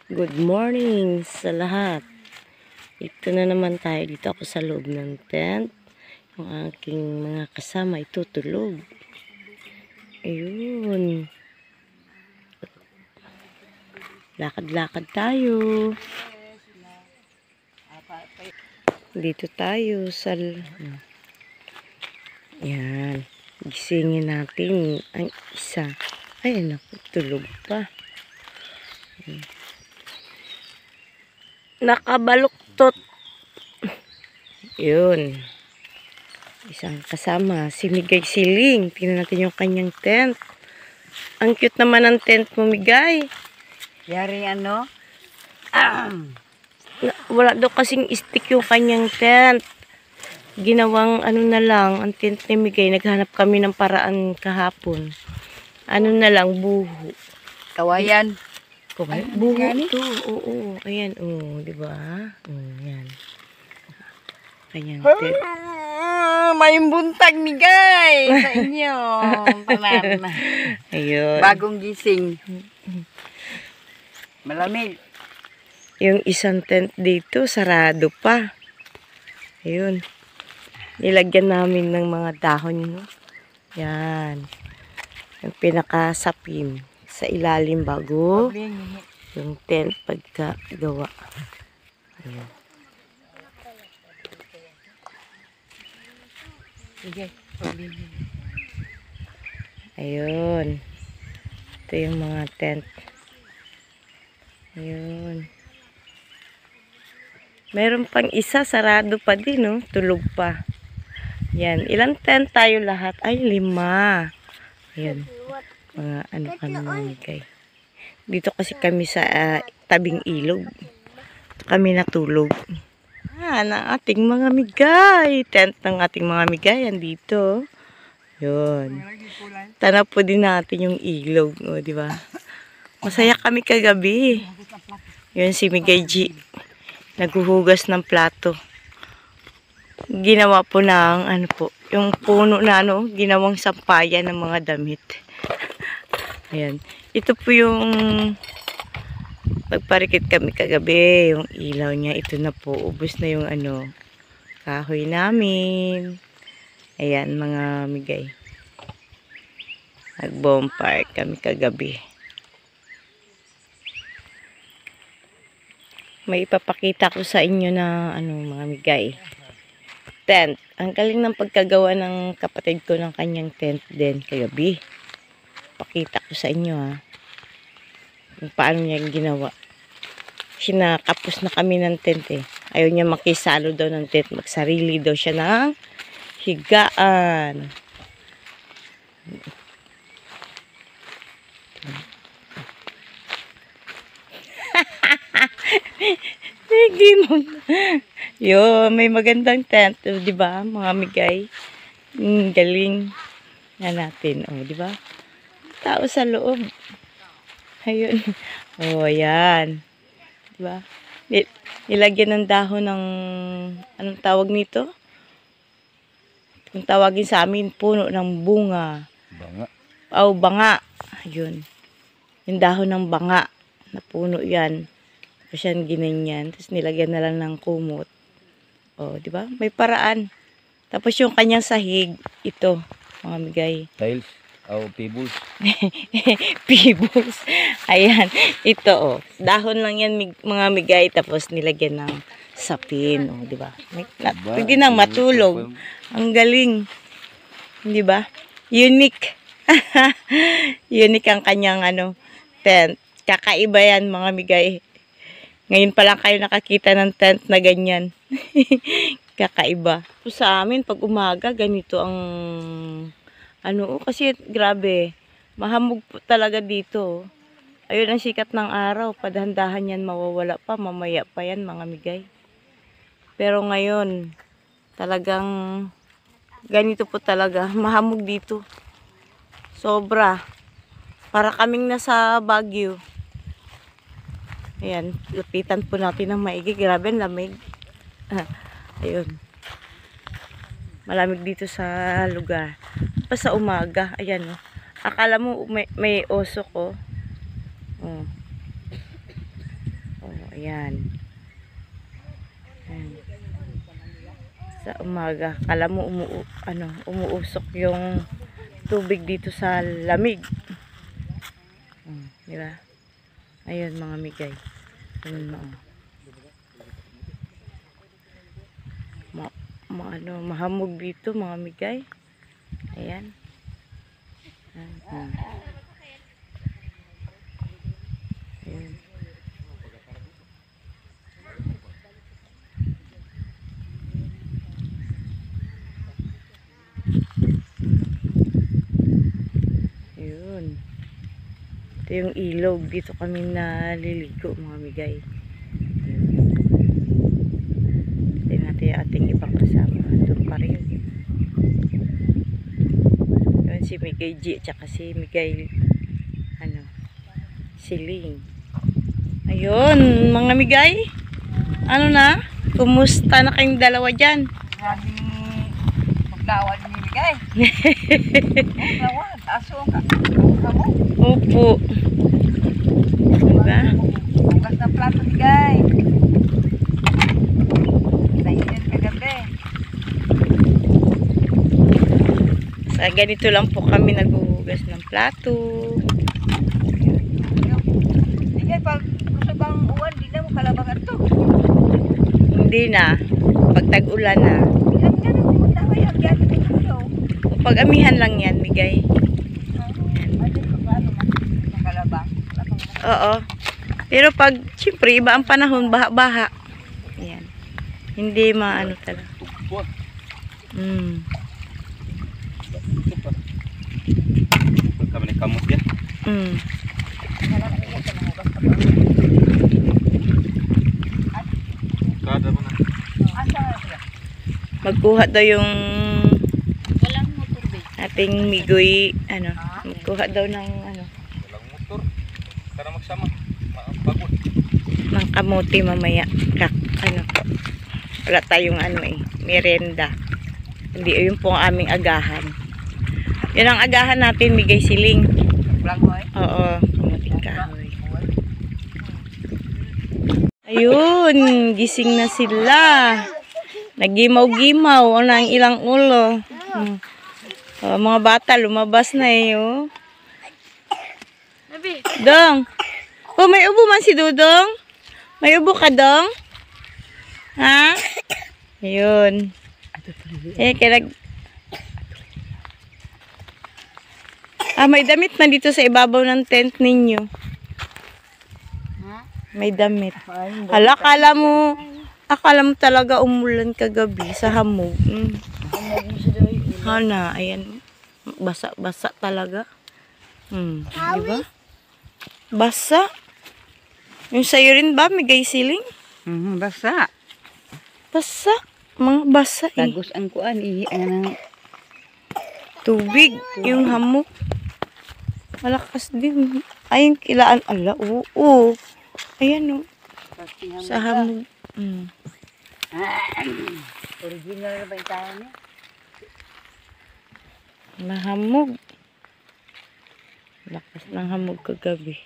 Good morning sa lahat. Ito na naman tayo. Dito ako sa loob ng tent. Yung aking mga kasama ay tutulog. Ayun. Lakad-lakad tayo. Dito tayo sa... Yan. Gisingin natin ang isa. Ay, naku, tulog pa. Nakabaluktot. Yun. Isang kasama. Si Migay Siling. Tingnan natin yung kanyang tent. Ang cute naman ng tent mo, Migay. Yari ano? Wala daw kasing stick yung kanyang tent. Ginawang ano na lang, ang tent ni Migay. Naghanap kami ng paraan kahapon. Ano na lang, buho. Kawayan. Buho to. Oo. Ayan, di ba? Yan. Kanyang tent. May buntag Migay sa inyo. Panan. Ayun. Bagong gising. Malamig. Yung isang tent dito, sarado pa. Ayun. Nilagyan namin ng mga dahon. Yan. Yung pinakasapin sa ilalim bago yung tent pagkagawa. Ayun. Ayun. Ito yung mga tent. Ayun. Meron pang isa, sarado pa din, no? Tulog pa. Yan. Ilang tent tayo lahat? Ay, 5. Ayun. Mga ano kami mamigay. Dito kasi kami sa tabing ilog. Kami natulog. Na ating mga migay. Tent ng ating mga migay. Yan dito. Yun. Tanaw po din natin yung ilog. O, di ba? Masaya kami kagabi. Yun si Migay G. Naghuhugas ng plato. Ginawa po ng ano po, yung puno na ano, ginawang sampayan ng mga damit. Ayan. Ito po yung pagparikit kami kagabi, yung ilaw niya. Ito na po, ubos na yung ano, kahoy namin. Ayan, mga migay. Nag-bonfire kami kagabi. May ipapakita ko sa inyo na ano, mga migay. Tent. Ang galing ng pagkagawa ng kapatid ko ng kanyang tent din kagabi. Pakita ko sa inyo kung paano niya ginawa. Sinakapos na kami ng tent eh. Ayaw niya makisalo daw ng tent. Magsarili daw siya ng higaan. Yo, may magandang tent, 'di ba? Mga migay. Galing na natin, di ba? Tao sa loob. Ayun. Ayan. 'Di ba? Nilagyan ng dahon ng anong tawag nito? Kung tawagin sa amin, puno ng bunga. Banga. Banga. Ayun. Yung dahon ng banga na puno 'yan. Tapos yan ginanyan. Tapos nilagyan na lang ng kumot. Di ba? May paraan. Tapos yung kanyang sahig, ito, mga migay. Tiles. Pebbles. Pebbles. Ayan. Ito, dahon lang yan, mga migay. Tapos nilagyan ng sapin. Di ba? Pwede nang matulog. Ang galing. Di ba? Unique. Unique ang kanyang tent. Kakaiba yan, mga migay. Ngayon pa lang kayo nakakita ng tent na ganyan. Kakaiba. Sa amin, pag umaga, ganito ang kasi grabe, mahamog po talaga dito. Ayun ang sikat ng araw. Padahan-dahan yan, mawawala pa, mamaya pa yan, mga migay. Pero ngayon, talagang ganito po talaga. Mahamog dito. Sobra. Para kaming nasa Baguio. Ayan, lapitan po natin ng maigi. Grabe, lamig. Ayun. Malamig dito sa lugar. Pa sa umaga, ayan. Akala mo may oso ko. Oh, ayan. Ayan. Sa umaga, kala mo umuusok yung tubig dito sa lamig. Di ba? Ayun mga migay. Ayun mo. Mahamog dito mga migay. Ayan. Ayan. Ayan. Ayun. Ito yung ilog. Dito kami naliligo mga migay. Ito natin yung ating ibang kasama. Doon pa rin. Yun si Migay G. Tsaka si Migay Siling. Ayun mga migay. Ano na? Kumusta na kayong dalawa dyan? Grabing maglawan ni Migay. Maglawan. Aso ka. Kamo. Opo. Diba? Bukas na plato Migay. Nahinan kagabi. Sa ganito lang po kami naghuhugas ng plato. Migay, pag gusto bang uwan, di na mo kalabang ato. Hindi na. Pag tag-ulan na. Yan nga na, magdaway ang gamit ng ulo. Pag amihan lang yan, Migay. Makalabang. Oo. Pero pag, siyempre, iba ang panahon, baha-baha. Ayan. Hindi maano talaga. Kami ni kamot yan. Kada mo na. Magkuha daw yung Walang motor ba? ating migoy, magkuha daw ng Walang motor. Para magsama. Pagod. ng kamote mamaya. Po. Wala tayong merienda. Hindi, yun po ang aming agahan. Yun ang agahan natin, Migay Siling. Langhoy? Oo, kamuting kahoy. Ayun, gising na sila. Nagimaw-gimaw. Ano ang ilang ulo. Mga bata, lumabas na oh. Dong. Oh, may ubo man si Dudong? May ubo ka, Dong? Ha? Ayun. May damit na dito sa ibabaw ng tent ninyo. May damit. Akala mo talaga umulan kagabi sa hamog. Hana, ayan. Basa talaga. Diba? Basa. Yung sa'yo rin ba, Migay Siling? Basa. Basa. Mga basa Tagos ang kuan. Tubig. Yung hamog. Malakas din. Ayun, kilaan. Ala, oo. Ayan, sa hamog. Original na ba yung tayo niya? Mahamog. Lakas ng hamog kagabi.